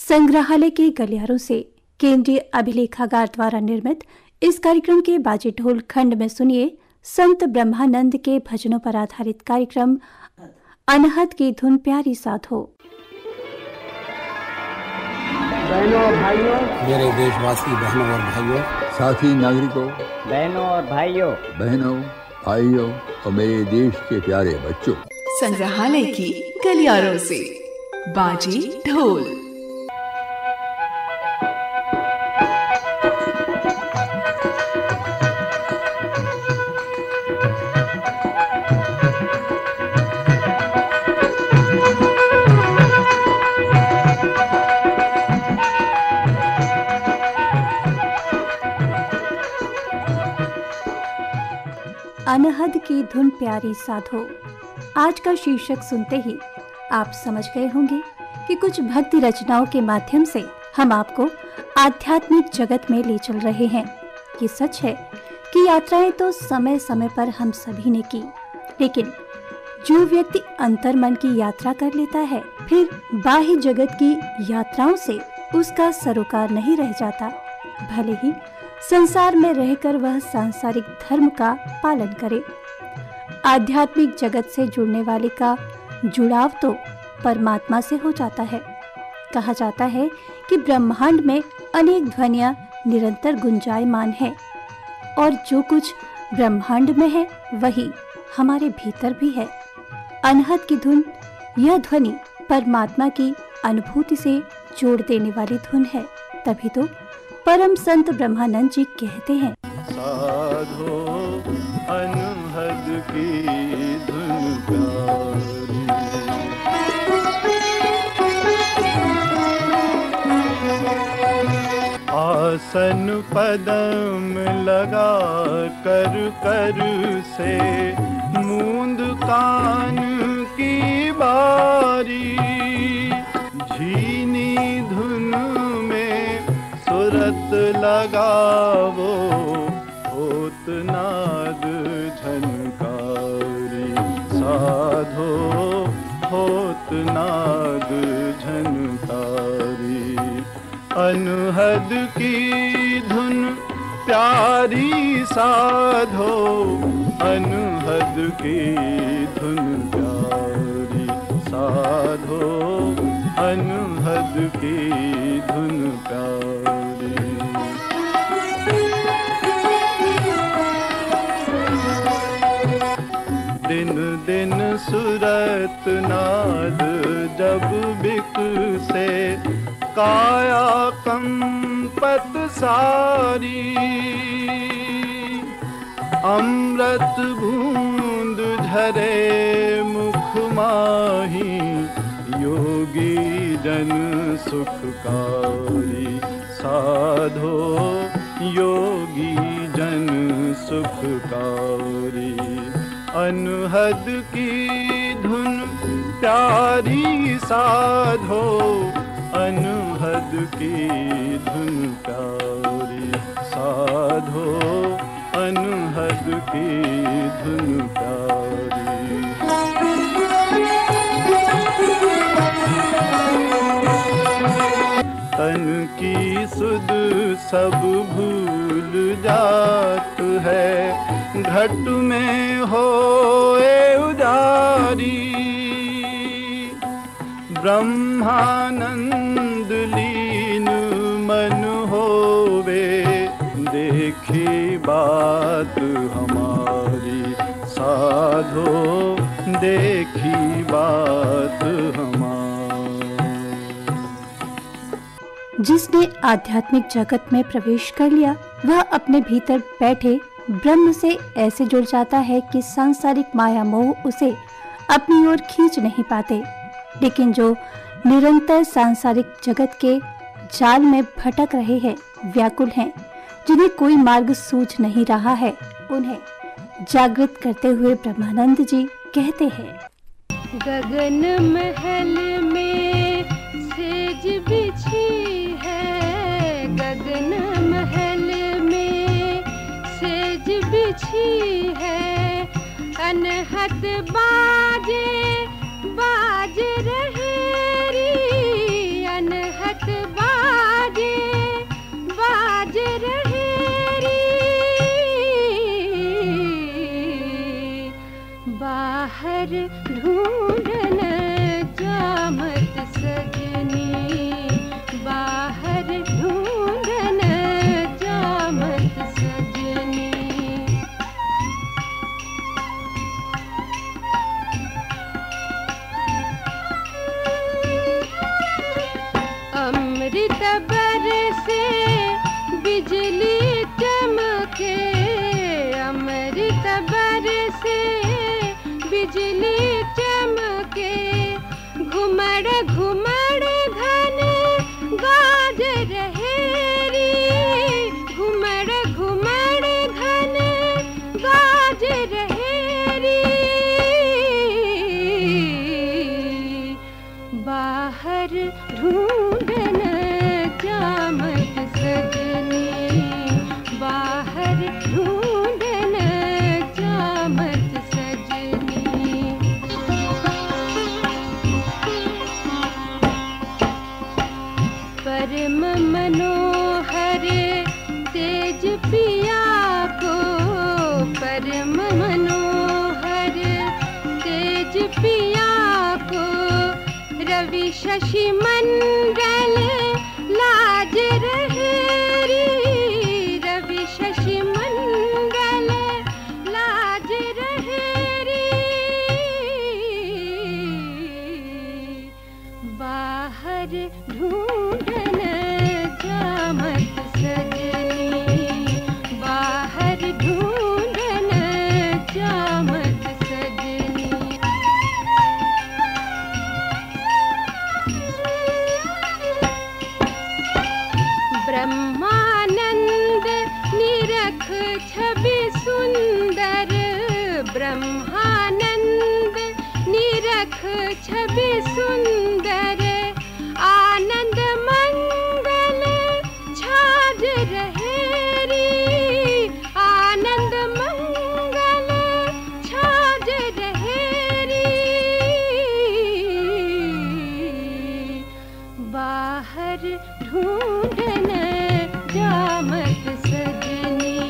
संग्रहालय के गलियारों से केंद्रीय अभिलेखागार द्वारा निर्मित इस कार्यक्रम के बाजे ढोल खंड में सुनिए संत ब्रह्मानंद के भजनों पर आधारित कार्यक्रम अनहद की धुन प्यारी साधो। बहनों और भाइयों, मेरे देशवासी बहनों और भाइयों, साथी नागरिकों, बहनों और भाइयों, बहनों भाइयों और मेरे देश के प्यारे बच्चों, संग्रहालय की गलियारों से बाजी ढोल। अनहद की धुन प्यारी साधो। आज का शीर्षक सुनते ही आप समझ गए होंगे कि कुछ भक्ति रचनाओं के माध्यम से हम आपको आध्यात्मिक जगत में ले चल रहे हैं। ये सच है कि यात्राएं तो समय समय पर हम सभी ने की, लेकिन जो व्यक्ति अंतर्मन की यात्रा कर लेता है, फिर बाह्य जगत की यात्राओं से उसका सरोकार नहीं रह जाता। भले ही संसार में रहकर वह सांसारिक धर्म का पालन करे, आध्यात्मिक जगत से जुड़ने वाले का जुड़ाव तो परमात्मा से हो जाता है। कहा जाता है कि ब्रह्मांड में अनेक ध्वनियां निरंतर गुंजायमान हैं और जो कुछ ब्रह्मांड में है वही हमारे भीतर भी है। अनहद की धुन, यह ध्वनि परमात्मा की अनुभूति से जोड़ देने वाली धुन है। तभी तो परम संत ब्रह्मानंद जी कहते हैं, साधो अनहद की धुन प्यारी, आसन पदम लगा कर कर से मूंद कान की बारी, झीनी धुन में सुरत लगावो होत नाद झनकारी, साधो होत नाद झनकारी। अनहद की धुन प्यारी साधो, अनहद की धुन प्यारी साधो, अनहद की धुन प्यारी। दिन दिन सुरत नाद जब बिकसे, काया कंपत सारी, अमृत बूंद झरे मुख माही, योगी जन सुखकारी, साधो योगी जन सुखकारी। अनहद की धुन प्यारी साधो, अनहद की धुन प्यारी साधो, अनहद की धुन प्यारी। तन की सुध सब भूल जात है, घट में होए उजारी, ब्रह्मानंद लीन मन होवे, देखी बात हमारी, साधो देखी बात हमारी। जिसने आध्यात्मिक जगत में प्रवेश कर लिया, वह अपने भीतर बैठे ब्रह्म से ऐसे जुड़ जाता है कि सांसारिक माया मोह उसे अपनी ओर खींच नहीं पाते। लेकिन जो निरंतर सांसारिक जगत के जाल में भटक रहे हैं, व्याकुल हैं, जिन्हें कोई मार्ग सूझ नहीं रहा है, उन्हें जागृत करते हुए ब्रह्मानंद जी कहते हैं, गगन महल में सेज बिछी है, गगन महल में सेज बिछी है, अनहद बाजे बाज रहे री, अनहद बाहर ढूंढन जामत सजनी, बाहर ढूंढन जामत सजनी। अमृत बरसे बिजली चमके, अमृत बरसे बिजली चमके, घुमड़ घुमड़ घन गाज रहे री, घुमड़ घुमड़ घन गाज रहे री। बाहर ढूंढन जामत सजनी, बाहर ढूंढन जामत सजनी। परम मनोहर तेज पिया को, परम मनोहर तेज पिया को, रवि शशि मंडल लाज रहे री, रवि शशि मंडल लाज रहे री। बाहर ढूंढन जामत सजनी, बाहर ढूंढन जामत सजनी। ब्रह्मानंद निरख छवि सुंदर, ब्रह्मानंद निरख छवि सुंदर, आनंद मंगल छाज रहे री, आनंद मंगल छाज रहे री। बाहर ढूंढन जामत सजनी,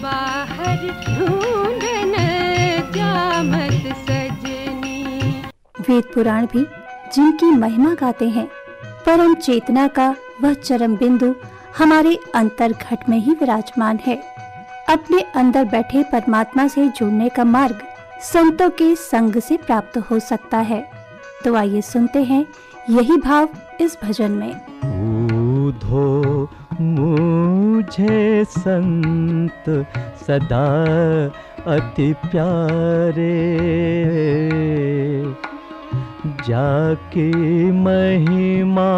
बाहर ढूंढन जामत सजनी। वेद पुराण भी जिनकी महिमा गाते हैं, परम चेतना का वह चरम बिंदु हमारे अंतर्घट में ही विराजमान है। अपने अंदर बैठे परमात्मा से जुड़ने का मार्ग संतों के संग से प्राप्त हो सकता है। तो आइए सुनते हैं यही भाव इस भजन में। ऊधो मुझे संत सदा अति प्यारे, जाकी महिमा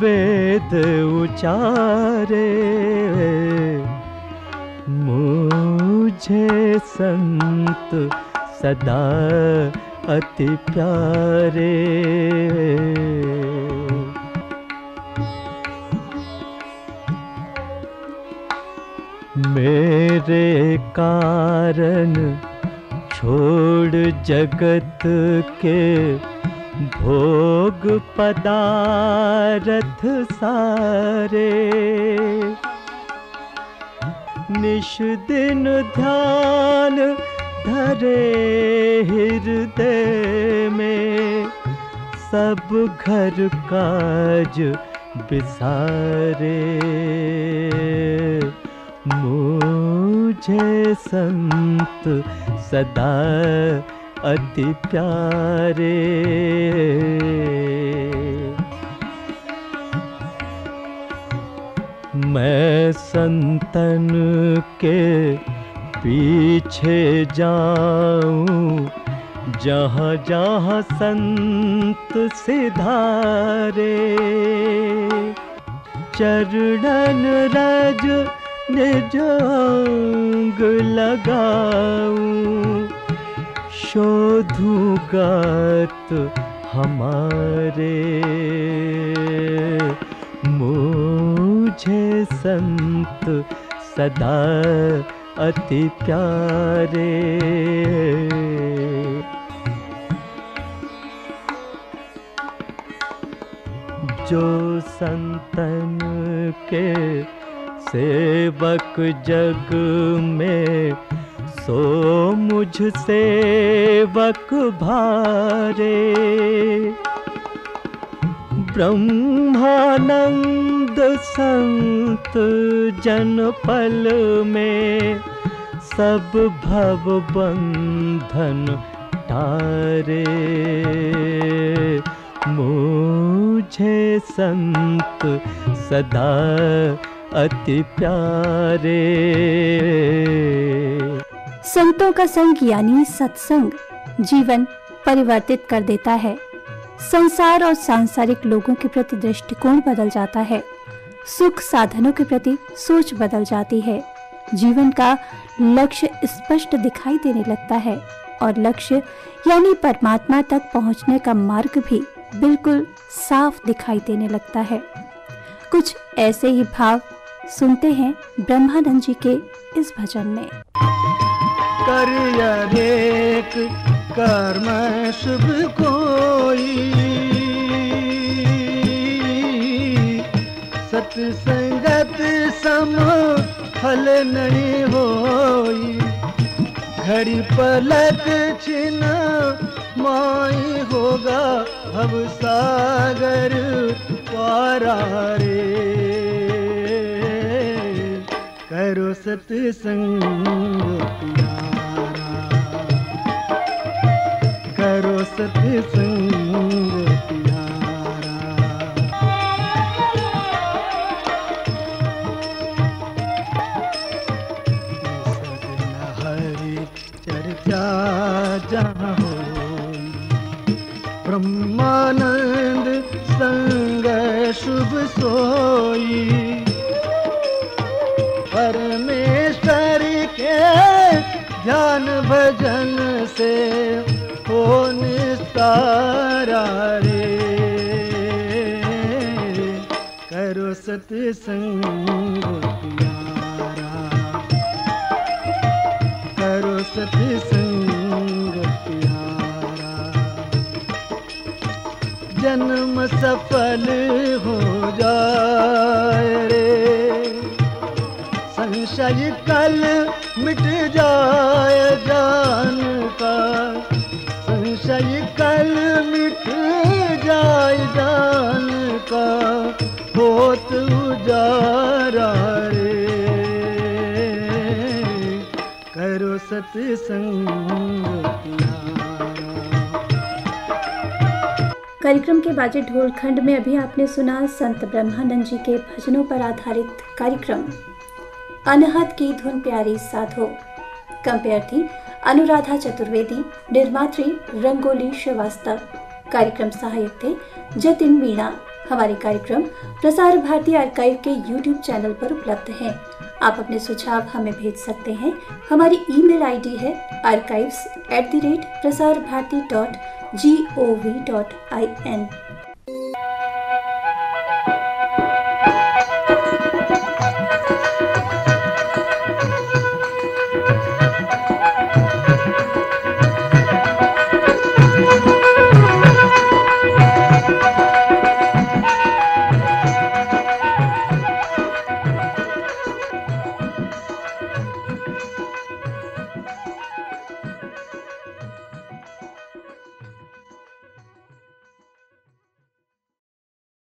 वेद उचारे, मुझे संत सदा अति प्यारे। मेरे कारण छोड़ जगत के भोग पदारथ सारे, निश दिन ध्यान धरे हृदय में, सब घर काज बिसारे, मुझे संत सदा अति प्यारे। मैं संतन के पीछे जाऊं, जहाँ जहाँ संत सिधारे, चरणन रज निज अंग लगाऊं, शोधूं गात हमारे, मुझे संत सदा अति प्यारे। जो संतन के सेवक जग में सो मुझसे वक भारे। ब्रह्मानंद संत जन पल में सब भव बंधन तारे। मुझे संत सदा अति प्यारे। संतों का संग यानी सत्संग जीवन परिवर्तित कर देता है। संसार और सांसारिक लोगों के प्रति दृष्टिकोण बदल जाता है। सुख साधनों के प्रति सोच बदल जाती है। जीवन का लक्ष्य स्पष्ट दिखाई देने लगता है और लक्ष्य यानी परमात्मा तक पहुंचने का मार्ग भी बिल्कुल साफ दिखाई देने लगता है। कुछ ऐसे ही भाव सुनते हैं ब्रह्मानंद जी के इस भजन में। कर अनेक कर्म शुभ कोई, सत्संगत सम फल नहीं होई। घड़ी पलक छिन माई होगा भव सागर पारा रे। करो सत्संग प्यारा, करो सत्संग प्यारा। सदन हरि चर्चा जहाँ होई, ब्रह्मानंद संग शुभ सोई। परमेश्वर के ध्यान भजन से हो निस्तारा रे। करो सत्संग प्यारा, करो सत्संग प्यारा। जन्म सफल हो जाए रे, संशय कल मिट जाए जान का। संशय कल मिट जाए जान का, होत उजारा रे। करो सत्संग प्यारा। कार्यक्रम के बाजे ढोल खंड में अभी आपने सुना संत ब्रह्मानंद जी के भजनों पर आधारित कार्यक्रम अनहद की धुन प्यारी साधो। कंपेयर थी अनुराधा चतुर्वेदी, निर्मात्री रंगोली श्रीवास्तव। कार्यक्रम सहायक थे जतिन मीणा। हमारे कार्यक्रम प्रसार भारती आर्काइव के YouTube चैनल पर उपलब्ध हैं। आप अपने सुझाव हमें भेज सकते हैं। हमारी ईमेल आईडी है archives@prasarbharati.gov.in।